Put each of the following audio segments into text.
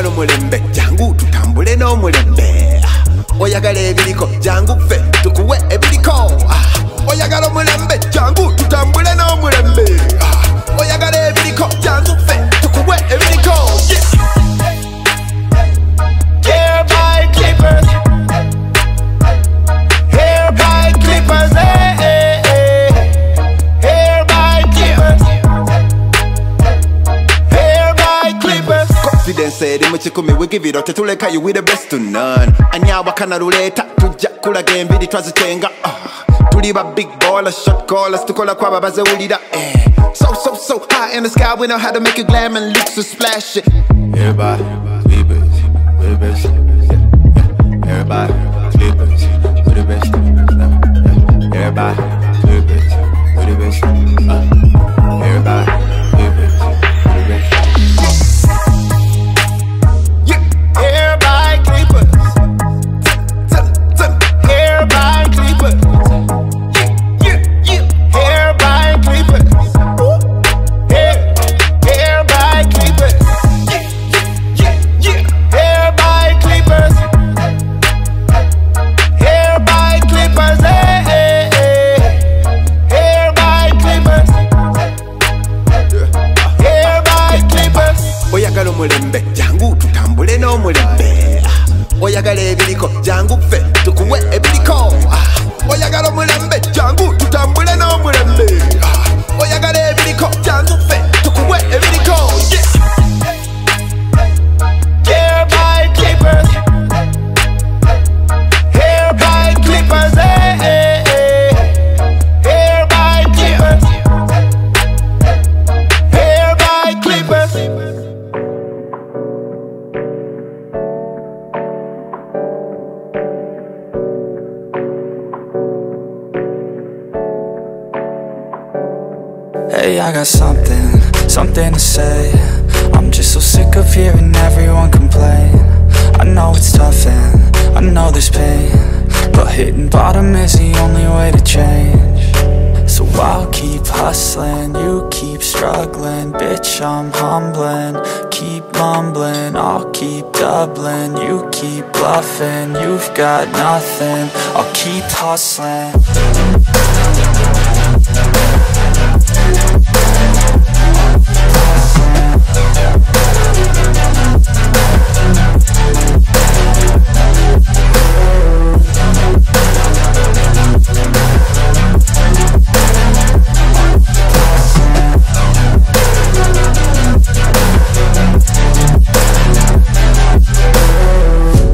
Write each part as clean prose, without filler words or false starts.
oyagala omulembe jangu tutambule n'omulembe oyagala ebiriko jangu ffe tukuwe ebiriko oyagala omulembe jangu tutambule n'omulembe oyagala ebiriko jangu ffe tukuwe ebiriko Hair by clippers, hair by clippers, hair by clippers, hair by clippers. Confidence eri mu kikumi we give it out tetuleka you with the best to none anyawa kana ruleta tujja kulaga embiri twazitenga tuli ba big ballers shot callers tukola kwa babazewulira so high in the sky we know how to make it glam and look so splash it. Everybody clippers with the best, everybody clippers with the best, everybody clippers with the best, everybody clippers with the best. Hair by clippers, hair by clippers, hair by clippers, hair by clippers, hair by clippers, hair by clippers, hair by clippers, hair by clippers. Oyagala omulembe jangu tutambule n'omulembe oyagala ebiriko jangu ffe tukuwe ebiriko oyagala omulembe jangu tutambule n'omulembe oyagala ebiriko jangu ffe tukuwe ebiriko Hair by clippers, hair by clippers, hair by clippers, hair by clippers. Hey, I got something to say. I'm just so sick of hearing everyone complain. I know it's tough and I know there's pain, but hitting bottom is the only way to change. So I'll keep hustling, you keep struggling. Bitch, I'm humbling, keep mumbling. I'll keep doubling, you keep bluffing. You've got nothing, I'll keep hustling.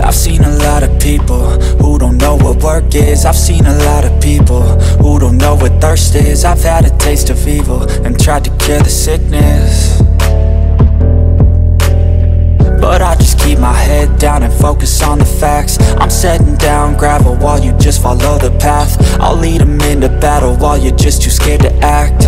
I've seen a lot of people who don't know what work is. I've seen a lot of people who don't know what thirst is. I've had a taste of evil and tried to cure the sickness, but I just keep my head down and focus on the facts. I'm setting down gravel while you just follow the path. I'll lead them into battle while you're just too scared to act.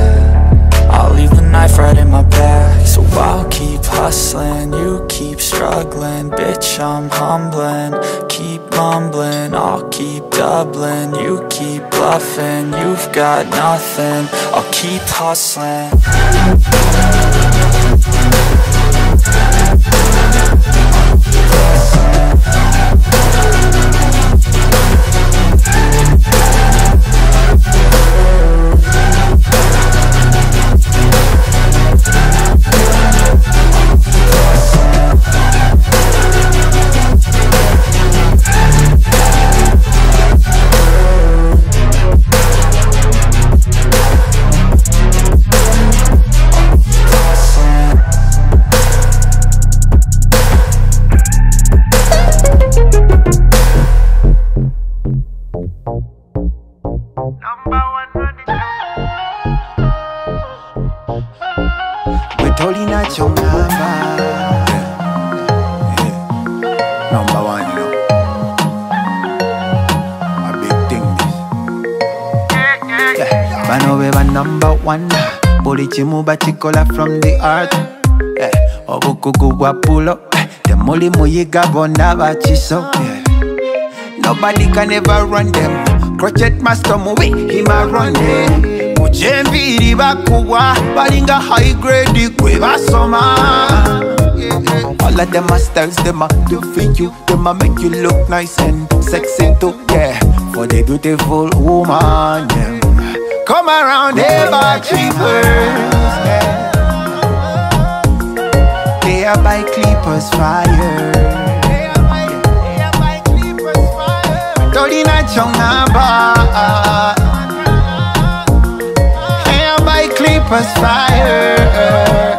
I'll leave the knife right in my back. So I'll keep hustling, you keep struggling. Bitch, I'm humbling, keep mumbling. I'll keep doubling, you keep bluffing. You've got nothing, I'll keep hustling. Tolina chongamba Number one, you know a big thing this Bano beba number one Buli chimu bachikola from the heart Obukugu wapulo Temuli muyiga bona bachiso Nobody can ever run them Crochet master movie, him a run them Uchenviri bakuwa balinga high grade kwe basoma All of them a styles, them a do for you. Them a make you look nice and sexy too, yeah. For the beautiful woman, yeah. Come around here, by Clippers, yeah. They are by Clippers fire. Dolina Chongaba. They are by Clippers fire.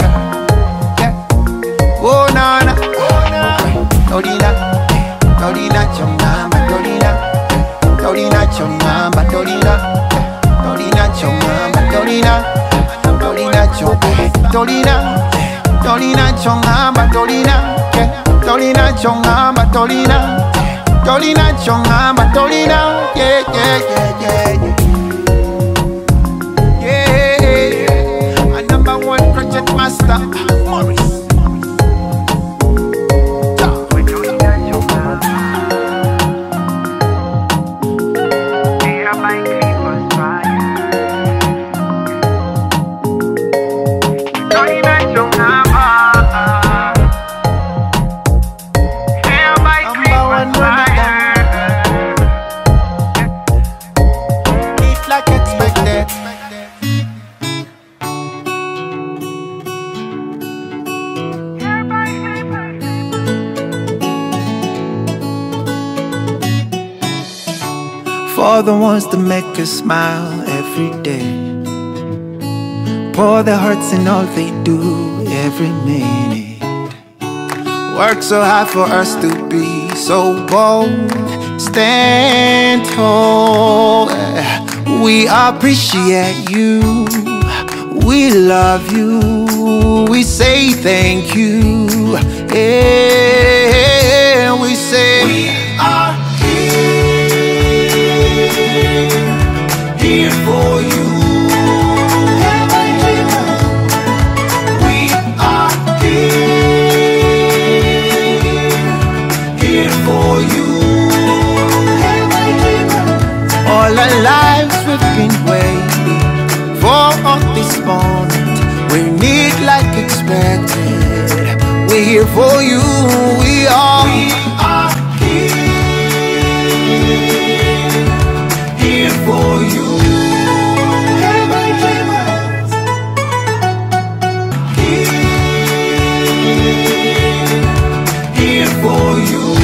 Oh no no, Dolina, Dolina Chongaba, Dolina, Dolina Chongaba, Dolina, Dolina Chongaba, Dolina, Dolina Chongaba, Dolina, Dolina Chongaba, Dolina, Dolina Chongaba, Dolina, Dolina Chongaba, Dolina, yeah yeah yeah yeah yeah. A number one project master, Morris. For the ones that make us smile every day, pour their hearts in all they do every minute. Work so hard for us to be so bold, stand tall. We appreciate you, we love you, we say thank you, yeah, we say we are here for you. We are here for you. All our lives we've been waiting for this moment. We need like expected. We're here for you. We are here for you. Here for you.